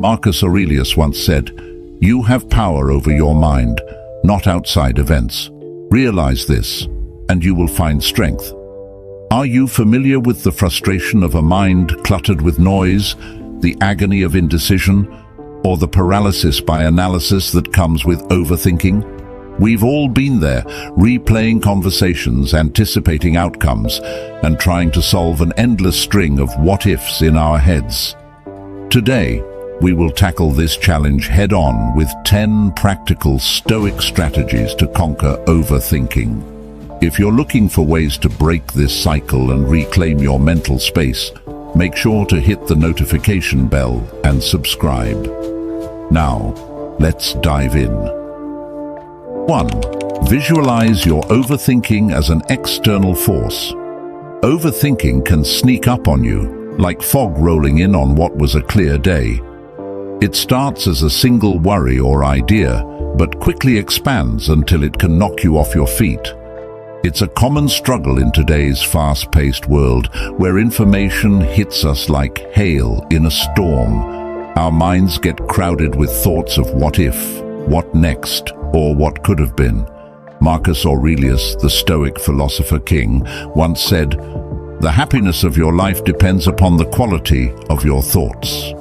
Marcus Aurelius once said, "You have power over your mind, not outside events. Realize this, and you will find strength." Are you familiar with the frustration of a mind cluttered with noise, the agony of indecision, or the paralysis by analysis that comes with overthinking? We've all been there, replaying conversations, anticipating outcomes, and trying to solve an endless string of what-ifs in our heads. Today, we will tackle this challenge head-on with 10 practical Stoic strategies to conquer overthinking. If you're looking for ways to break this cycle and reclaim your mental space, make sure to hit the notification bell and subscribe. Now, let's dive in. 1. Visualize your overthinking as an external force. Overthinking can sneak up on you, like fog rolling in on what was a clear day. It starts as a single worry or idea, but quickly expands until it can knock you off your feet. It's a common struggle in today's fast-paced world, where information hits us like hail in a storm. Our minds get crowded with thoughts of what if, what next, or what could have been. Marcus Aurelius, the Stoic philosopher king, once said, "The happiness of your life depends upon the quality of your thoughts."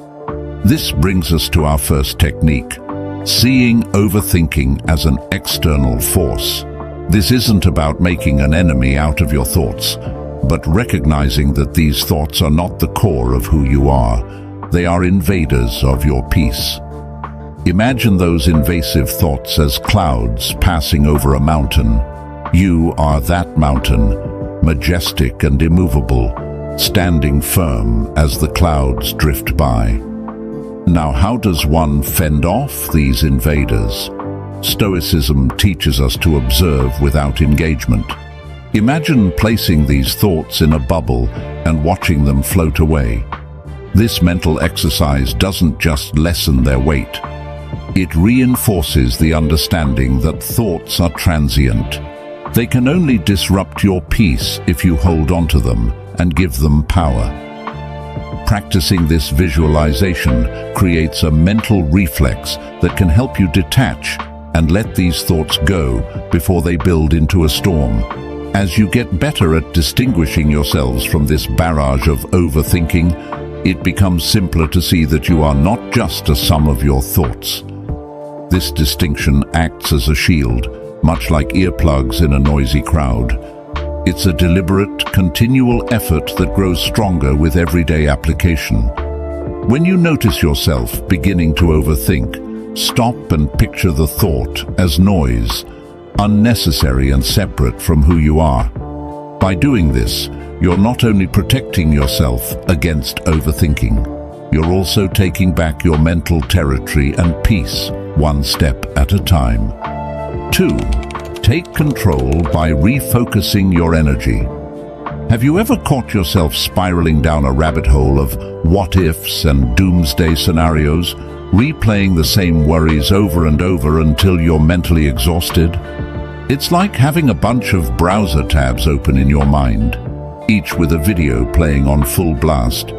This brings us to our first technique, seeing overthinking as an external force. This isn't about making an enemy out of your thoughts, but recognizing that these thoughts are not the core of who you are. They are invaders of your peace. Imagine those invasive thoughts as clouds passing over a mountain. You are that mountain, majestic and immovable, standing firm as the clouds drift by. Now, how does one fend off these invaders? Stoicism teaches us to observe without engagement. Imagine placing these thoughts in a bubble and watching them float away. This mental exercise doesn't just lessen their weight. It reinforces the understanding that thoughts are transient. They can only disrupt your peace if you hold onto them and give them power. Practicing this visualization creates a mental reflex that can help you detach and let these thoughts go before they build into a storm. As you get better at distinguishing yourselves from this barrage of overthinking, it becomes simpler to see that you are not just a sum of your thoughts. This distinction acts as a shield, much like earplugs in a noisy crowd. It's a deliberate, continual effort that grows stronger with everyday application. When you notice yourself beginning to overthink, stop and picture the thought as noise, unnecessary and separate from who you are. By doing this, you're not only protecting yourself against overthinking, you're also taking back your mental territory and peace, one step at a time. 2. Take control by refocusing your energy. Have you ever caught yourself spiraling down a rabbit hole of what-ifs and doomsday scenarios, replaying the same worries over and over until you're mentally exhausted? It's like having a bunch of browser tabs open in your mind, each with a video playing on full blast,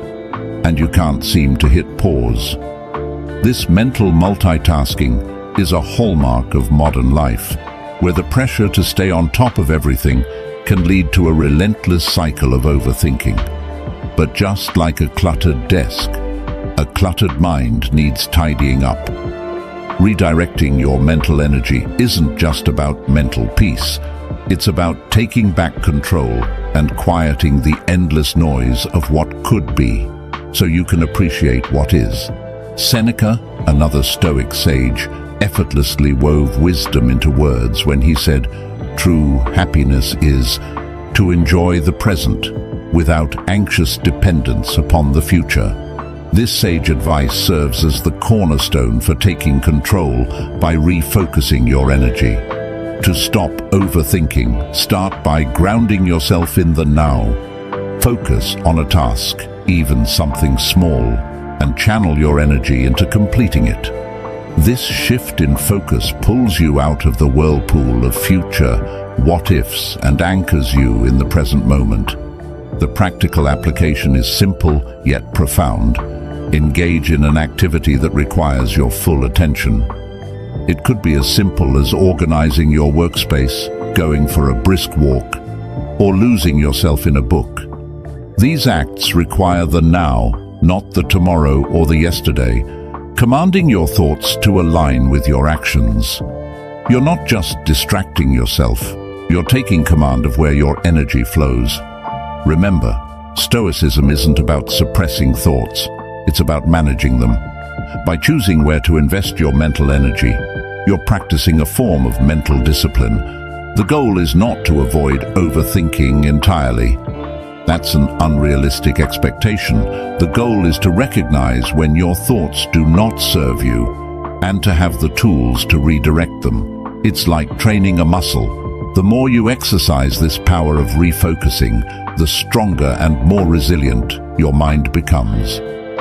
and you can't seem to hit pause. This mental multitasking is a hallmark of modern life, where the pressure to stay on top of everything can lead to a relentless cycle of overthinking. But just like a cluttered desk, a cluttered mind needs tidying up. Redirecting your mental energy isn't just about mental peace. It's about taking back control and quieting the endless noise of what could be, so you can appreciate what is. Seneca, another Stoic sage, effortlessly wove wisdom into words when he said, "True happiness is to enjoy the present without anxious dependence upon the future." This sage advice serves as the cornerstone for taking control by refocusing your energy. To stop overthinking, start by grounding yourself in the now. Focus on a task, even something small, and channel your energy into completing it. This shift in focus pulls you out of the whirlpool of future what-ifs and anchors you in the present moment. The practical application is simple yet profound. engage in an activity that requires your full attention. It could be as simple as organizing your workspace, going for a brisk walk, or losing yourself in a book. These acts require the now, not the tomorrow or the yesterday, commanding your thoughts to align with your actions. You're not just distracting yourself, you're taking command of where your energy flows. Remember, Stoicism isn't about suppressing thoughts, it's about managing them. By choosing where to invest your mental energy, you're practicing a form of mental discipline. The goal is not to avoid overthinking entirely. That's an unrealistic expectation. The goal is to recognize when your thoughts do not serve you and to have the tools to redirect them. It's like training a muscle. The more you exercise this power of refocusing, the stronger and more resilient your mind becomes.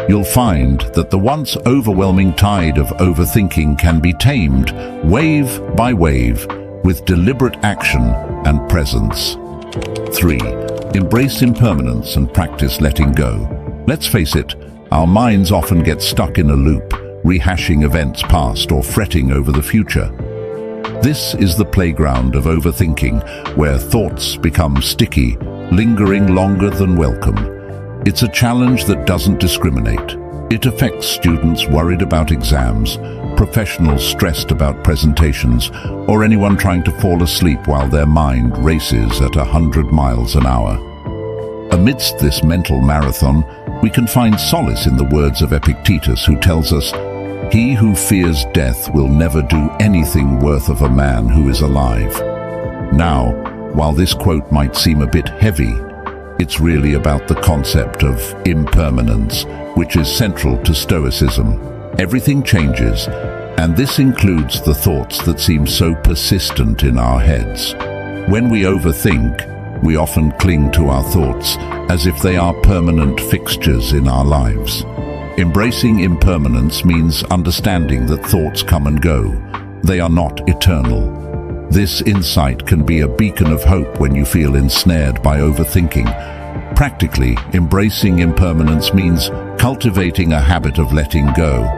You'll find that the once overwhelming tide of overthinking can be tamed wave by wave with deliberate action and presence. 3. Embrace impermanence and practice letting go. Let's face it, our minds often get stuck in a loop, rehashing events past or fretting over the future. This is the playground of overthinking, where thoughts become sticky, lingering longer than welcome. It's a challenge that doesn't discriminate. It affects students worried about exams, professionals stressed about presentations, or anyone trying to fall asleep while their mind races at 100 miles an hour. Amidst this mental marathon, we can find solace in the words of Epictetus, who tells us, "He who fears death will never do anything worth of a man who is alive." Now, while this quote might seem a bit heavy, it's really about the concept of impermanence, which is central to Stoicism. Everything changes, and this includes the thoughts that seem so persistent in our heads. When we overthink, we often cling to our thoughts as if they are permanent fixtures in our lives. Embracing impermanence means understanding that thoughts come and go. They are not eternal. This insight can be a beacon of hope when you feel ensnared by overthinking. Practically, embracing impermanence means cultivating a habit of letting go.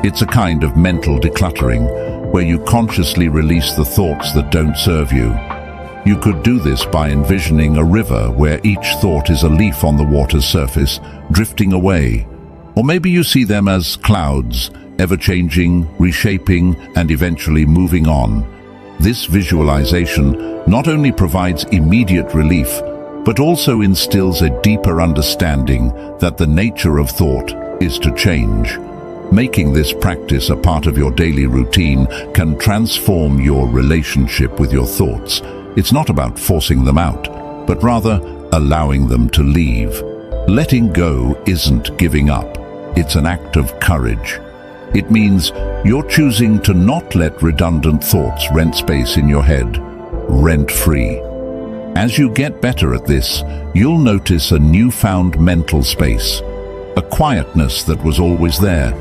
It's a kind of mental decluttering, where you consciously release the thoughts that don't serve you. You could do this by envisioning a river where each thought is a leaf on the water's surface, drifting away. Or maybe you see them as clouds, ever-changing, reshaping, and eventually moving on. This visualization not only provides immediate relief, but also instills a deeper understanding that the nature of thought is to change. Making this practice a part of your daily routine can transform your relationship with your thoughts. It's not about forcing them out, but rather allowing them to leave. Letting go isn't giving up. It's an act of courage. It means you're choosing to not let redundant thoughts rent space in your head, rent-free. As you get better at this, you'll notice a newfound mental space, a quietness that was always there,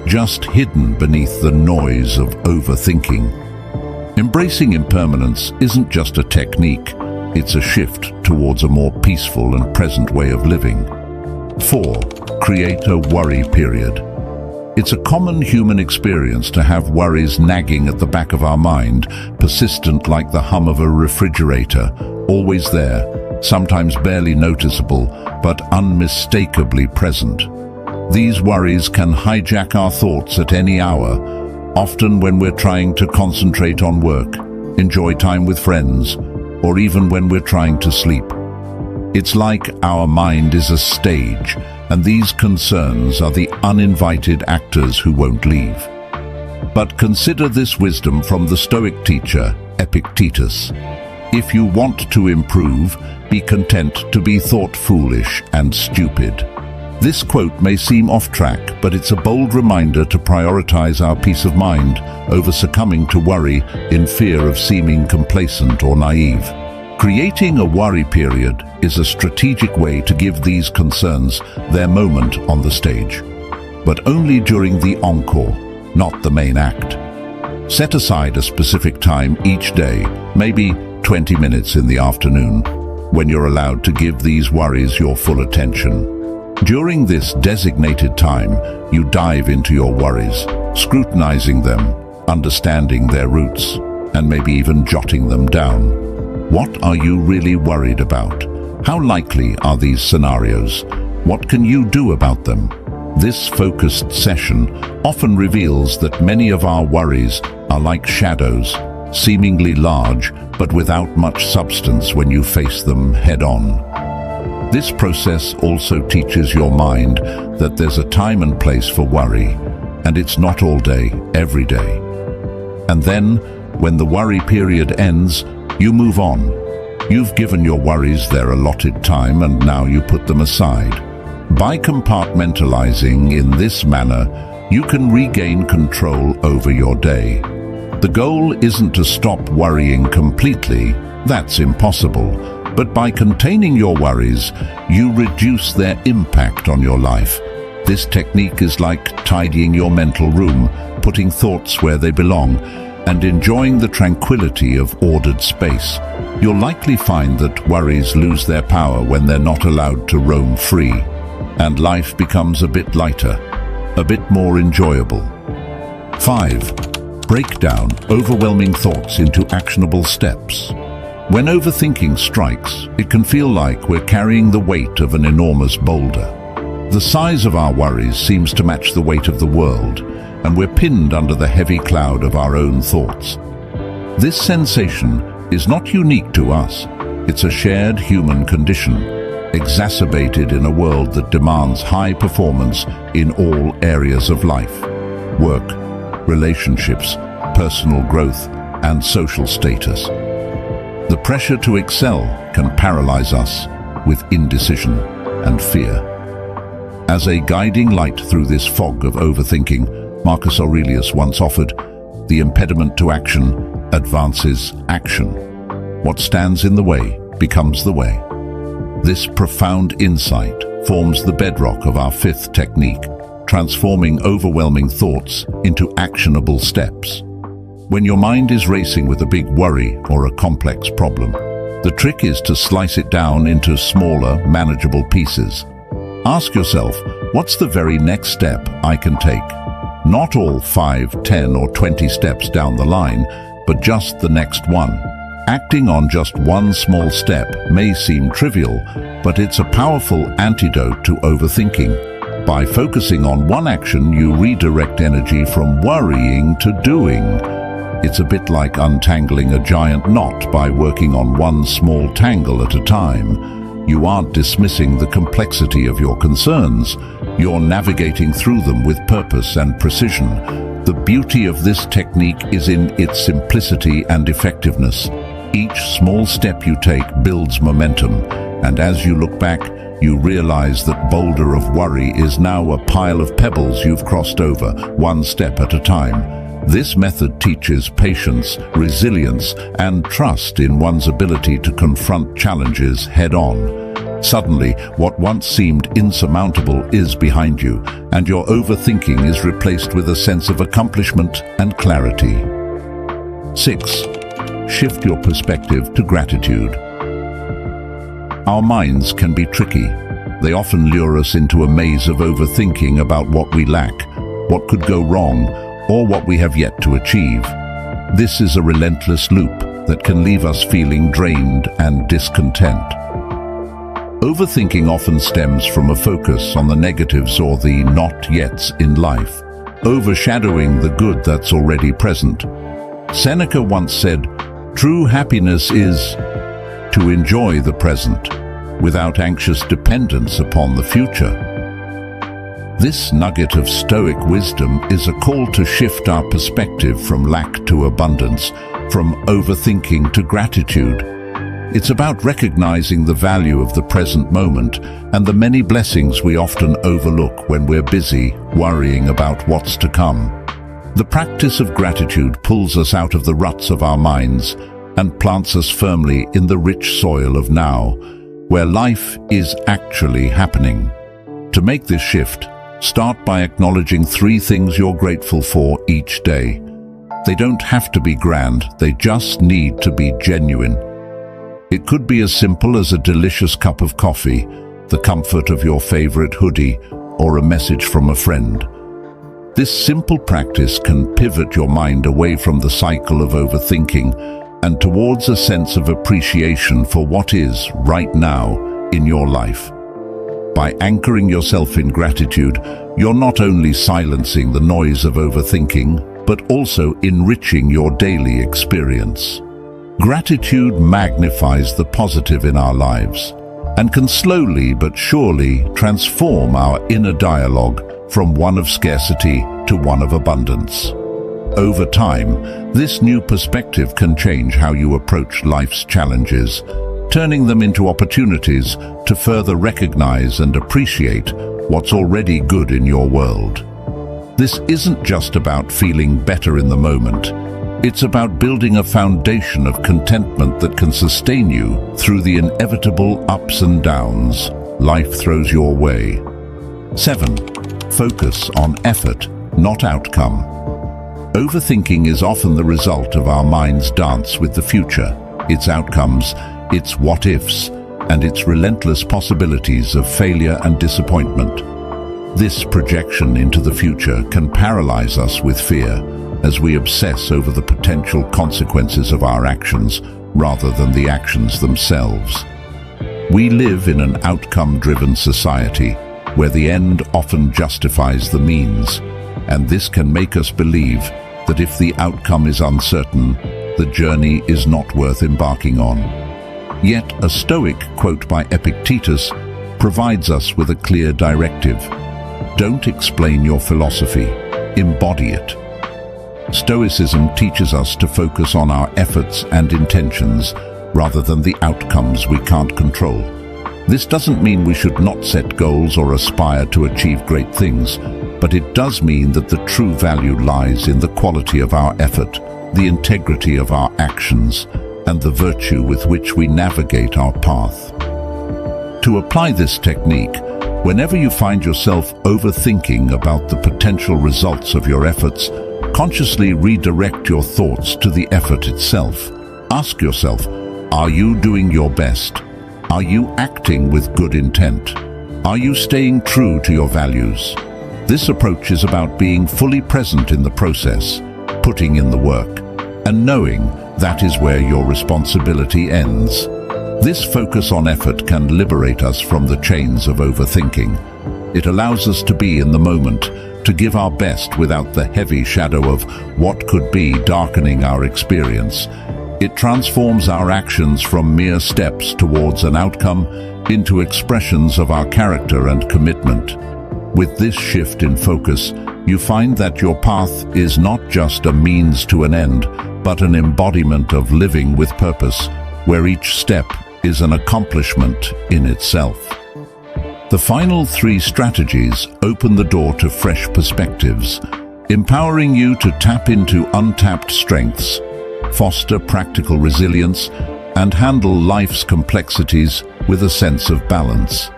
just hidden beneath the noise of overthinking. Embracing impermanence isn't just a technique, it's a shift towards a more peaceful and present way of living. 4. Create a worry period. It's a common human experience to have worries nagging at the back of our mind, persistent like the hum of a refrigerator, always there, sometimes barely noticeable, but unmistakably present. These worries can hijack our thoughts at any hour, often when we're trying to concentrate on work, enjoy time with friends, or even when we're trying to sleep. It's like our mind is a stage, and these concerns are the uninvited actors who won't leave. But consider this wisdom from the Stoic teacher, Epictetus. If you want to improve, be content to be thought foolish and stupid. This quote may seem off track, but it's a bold reminder to prioritize our peace of mind over succumbing to worry in fear of seeming complacent or naive. Creating a worry period is a strategic way to give these concerns their moment on the stage, but only during the encore, not the main act. Set aside a specific time each day, maybe 20 minutes in the afternoon, when you're allowed to give these worries your full attention. During this designated time, you dive into your worries, scrutinizing them, understanding their roots, and maybe even jotting them down. What are you really worried about? How likely are these scenarios? What can you do about them? This focused session often reveals that many of our worries are like shadows, seemingly large, but without much substance when you face them head-on. This process also teaches your mind that there's a time and place for worry, and it's not all day, every day. And then, when the worry period ends, you move on. You've given your worries their allotted time, and now you put them aside. By compartmentalizing in this manner, you can regain control over your day. The goal isn't to stop worrying completely, that's impossible, but by containing your worries, you reduce their impact on your life. This technique is like tidying your mental room, putting thoughts where they belong, and enjoying the tranquility of ordered space. You'll likely find that worries lose their power when they're not allowed to roam free, and life becomes a bit lighter, a bit more enjoyable. 5. Break down overwhelming thoughts into actionable steps. When overthinking strikes, it can feel like we're carrying the weight of an enormous boulder. The size of our worries seems to match the weight of the world, and we're pinned under the heavy cloud of our own thoughts. This sensation is not unique to us. It's a shared human condition, exacerbated in a world that demands high performance in all areas of life: work, relationships, personal growth, and social status. The pressure to excel can paralyze us with indecision and fear. As a guiding light through this fog of overthinking, Marcus Aurelius once offered, "The impediment to action advances action. What stands in the way becomes the way." This profound insight forms the bedrock of our fifth technique, transforming overwhelming thoughts into actionable steps. When your mind is racing with a big worry or a complex problem, the trick is to slice it down into smaller, manageable pieces. Ask yourself, what's the very next step I can take? Not all 5, 10, or 20 steps down the line, but just the next one. Acting on just one small step may seem trivial, but it's a powerful antidote to overthinking. By focusing on one action, you redirect energy from worrying to doing. It's a bit like untangling a giant knot by working on one small tangle at a time. You aren't dismissing the complexity of your concerns. You're navigating through them with purpose and precision. The beauty of this technique is in its simplicity and effectiveness. Each small step you take builds momentum, and as you look back, you realize that boulder of worry is now a pile of pebbles you've crossed over, one step at a time. This method teaches patience, resilience, and trust in one's ability to confront challenges head-on. Suddenly, what once seemed insurmountable is behind you, and your overthinking is replaced with a sense of accomplishment and clarity. 6. Shift your perspective to gratitude. Our minds can be tricky. They often lure us into a maze of overthinking about what we lack, what could go wrong, or what we have yet to achieve. This is a relentless loop that can leave us feeling drained and discontent. Overthinking often stems from a focus on the negatives or the not-yets in life, overshadowing the good that's already present. Seneca once said, "True happiness is to enjoy the present, without anxious dependence upon the future." This nugget of Stoic wisdom is a call to shift our perspective from lack to abundance, from overthinking to gratitude. It's about recognizing the value of the present moment and the many blessings we often overlook when we're busy worrying about what's to come. The practice of gratitude pulls us out of the ruts of our minds and plants us firmly in the rich soil of now, where life is actually happening. To make this shift, start by acknowledging 3 things you're grateful for each day. They don't have to be grand, they just need to be genuine. It could be as simple as a delicious cup of coffee, the comfort of your favorite hoodie, or a message from a friend. This simple practice can pivot your mind away from the cycle of overthinking and towards a sense of appreciation for what is right now in your life. By anchoring yourself in gratitude, you're not only silencing the noise of overthinking, but also enriching your daily experience. Gratitude magnifies the positive in our lives and can slowly but surely transform our inner dialogue from one of scarcity to one of abundance. Over time, this new perspective can change how you approach life's challenges, turning them into opportunities to further recognize and appreciate what's already good in your world. This isn't just about feeling better in the moment. It's about building a foundation of contentment that can sustain you through the inevitable ups and downs life throws your way. 7. Focus on effort, not outcome. Overthinking is often the result of our mind's dance with the future, its outcomes, its what-ifs, and its relentless possibilities of failure and disappointment. This projection into the future can paralyze us with fear as we obsess over the potential consequences of our actions rather than the actions themselves. We live in an outcome-driven society where the end often justifies the means, and this can make us believe that if the outcome is uncertain, the journey is not worth embarking on. Yet a Stoic quote by Epictetus provides us with a clear directive. Don't explain your philosophy, embody it. Stoicism teaches us to focus on our efforts and intentions rather than the outcomes we can't control. This doesn't mean we should not set goals or aspire to achieve great things, but it does mean that the true value lies in the quality of our effort, the integrity of our actions, and the virtue with which we navigate our path. To apply this technique, whenever you find yourself overthinking about the potential results of your efforts, consciously redirect your thoughts to the effort itself. Ask yourself, are you doing your best? Are you acting with good intent? Are you staying true to your values? This approach is about being fully present in the process, putting in the work, and knowing that is where your responsibility ends. This focus on effort can liberate us from the chains of overthinking. It allows us to be in the moment, to give our best without the heavy shadow of what could be darkening our experience. It transforms our actions from mere steps towards an outcome into expressions of our character and commitment. With this shift in focus, you find that your path is not just a means to an end, but an embodiment of living with purpose, where each step is an accomplishment in itself. The final 3 strategies open the door to fresh perspectives, empowering you to tap into untapped strengths, foster practical resilience, and handle life's complexities with a sense of balance.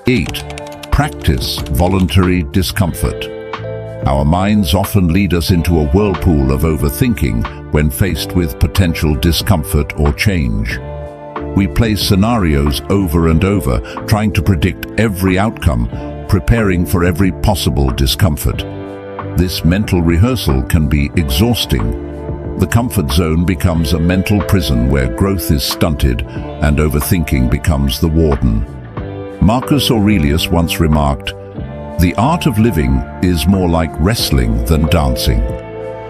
8. Practice voluntary discomfort. Our minds often lead us into a whirlpool of overthinking when faced with potential discomfort or change. We play scenarios over and over, trying to predict every outcome, preparing for every possible discomfort. This mental rehearsal can be exhausting. The comfort zone becomes a mental prison where growth is stunted and overthinking becomes the warden. Marcus Aurelius once remarked, "The art of living is more like wrestling than dancing."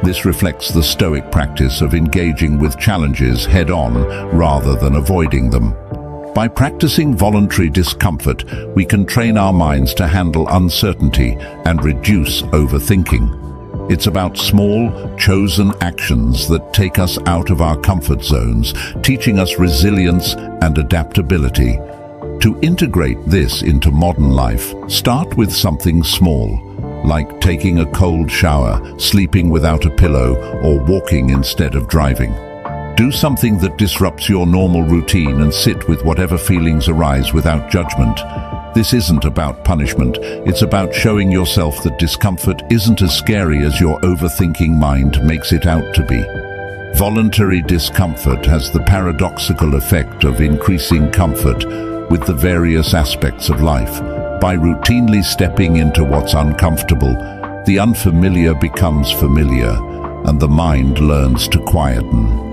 This reflects the Stoic practice of engaging with challenges head-on rather than avoiding them. By practicing voluntary discomfort, we can train our minds to handle uncertainty and reduce overthinking. It's about small, chosen actions that take us out of our comfort zones, teaching us resilience and adaptability. To integrate this into modern life, start with something small, like taking a cold shower, sleeping without a pillow, or walking instead of driving. Do something that disrupts your normal routine and sit with whatever feelings arise without judgment. This isn't about punishment, it's about showing yourself that discomfort isn't as scary as your overthinking mind makes it out to be. Voluntary discomfort has the paradoxical effect of increasing comfort, with the various aspects of life. By routinely stepping into what's uncomfortable, the unfamiliar becomes familiar, and the mind learns to quieten.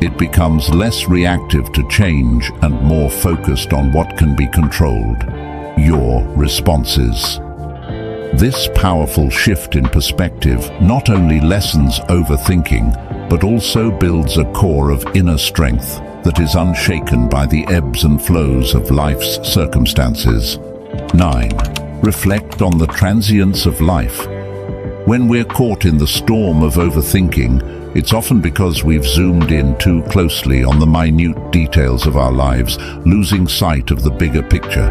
It becomes less reactive to change and more focused on what can be controlled: your responses. This powerful shift in perspective not only lessens overthinking, but also builds a core of inner strength that is unshaken by the ebbs and flows of life's circumstances. 9. Reflect on the transience of life. When we're caught in the storm of overthinking, it's often because we've zoomed in too closely on the minute details of our lives, losing sight of the bigger picture.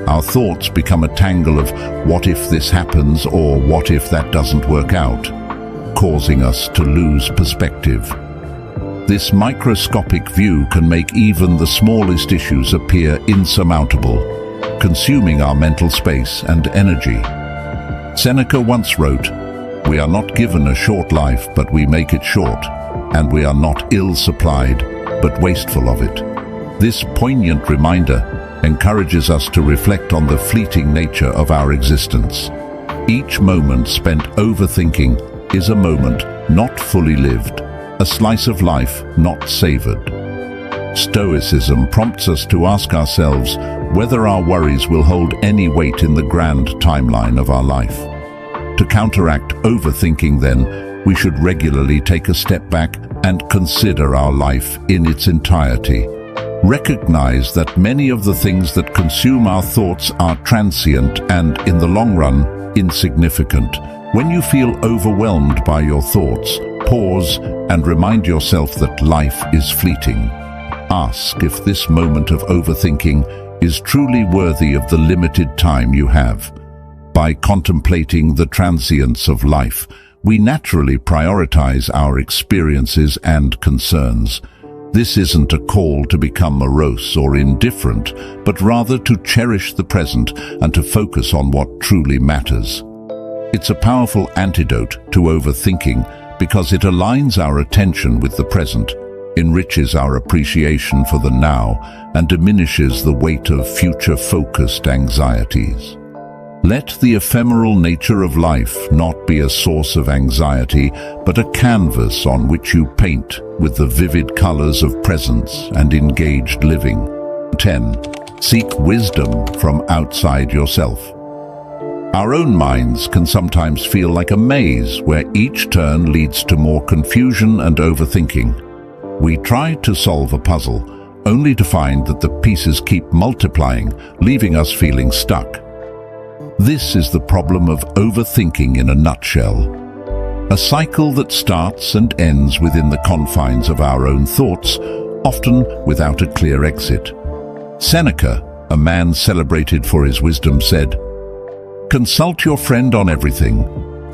Our thoughts become a tangle of what if this happens or what if that doesn't work out, causing us to lose perspective. This microscopic view can make even the smallest issues appear insurmountable, consuming our mental space and energy. Seneca once wrote, "We are not given a short life, but we make it short, and we are not ill-supplied, but wasteful of it." This poignant reminder encourages us to reflect on the fleeting nature of our existence. Each moment spent overthinking is a moment not fully lived, a slice of life not savored. Stoicism prompts us to ask ourselves whether our worries will hold any weight in the grand timeline of our life. To counteract overthinking, then, we should regularly take a step back and consider our life in its entirety. Recognize that many of the things that consume our thoughts are transient and, in the long run, insignificant. When you feel overwhelmed by your thoughts, pause and remind yourself that life is fleeting. Ask if this moment of overthinking is truly worthy of the limited time you have. By contemplating the transience of life, we naturally prioritize our experiences and concerns. This isn't a call to become morose or indifferent, but rather to cherish the present and to focus on what truly matters. It's a powerful antidote to overthinking because it aligns our attention with the present, enriches our appreciation for the now, and diminishes the weight of future-focused anxieties. Let the ephemeral nature of life not be a source of anxiety, but a canvas on which you paint with the vivid colors of presence and engaged living. 10. Seek wisdom from outside yourself. Our own minds can sometimes feel like a maze where each turn leads to more confusion and overthinking. We try to solve a puzzle, only to find that the pieces keep multiplying, leaving us feeling stuck. This is the problem of overthinking in a nutshell. A cycle that starts and ends within the confines of our own thoughts, often without a clear exit. Seneca, a man celebrated for his wisdom, said, "Consult your friend on everything,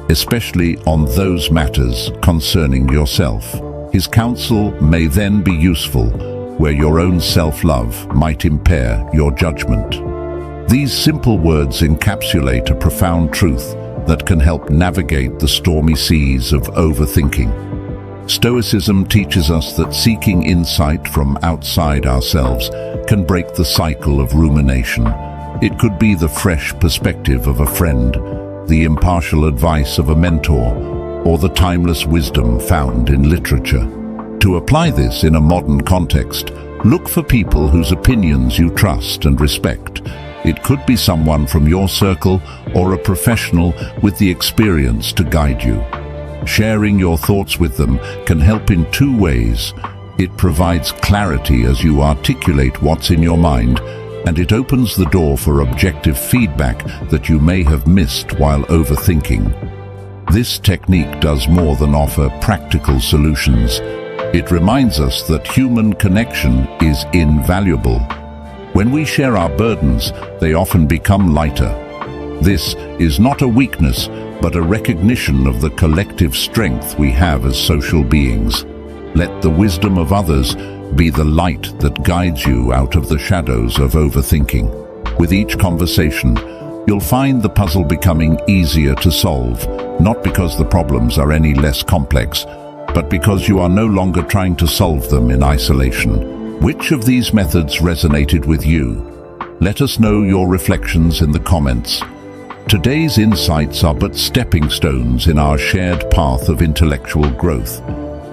especially on those matters concerning yourself. His counsel may then be useful, where your own self-love might impair your judgment." These simple words encapsulate a profound truth that can help navigate the stormy seas of overthinking. Stoicism teaches us that seeking insight from outside ourselves can break the cycle of rumination. It could be the fresh perspective of a friend, the impartial advice of a mentor, or the timeless wisdom found in literature. To apply this in a modern context, look for people whose opinions you trust and respect. It could be someone from your circle or a professional with the experience to guide you. Sharing your thoughts with them can help in two ways. It provides clarity as you articulate what's in your mind, and it opens the door for objective feedback that you may have missed while overthinking. This technique does more than offer practical solutions. It reminds us that human connection is invaluable. When we share our burdens, they often become lighter. This is not a weakness, but a recognition of the collective strength we have as social beings. Let the wisdom of others be the light that guides you out of the shadows of overthinking. With each conversation, you'll find the puzzle becoming easier to solve, not because the problems are any less complex, but because you are no longer trying to solve them in isolation. Which of these methods resonated with you? Let us know your reflections in the comments. Today's insights are but stepping stones in our shared path of intellectual growth.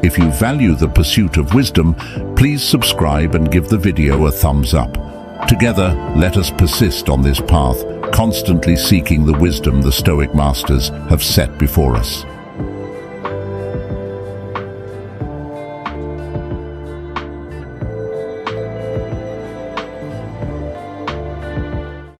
If you value the pursuit of wisdom, please subscribe and give the video a thumbs up. Together, let us persist on this path, constantly seeking the wisdom the Stoic masters have set before us.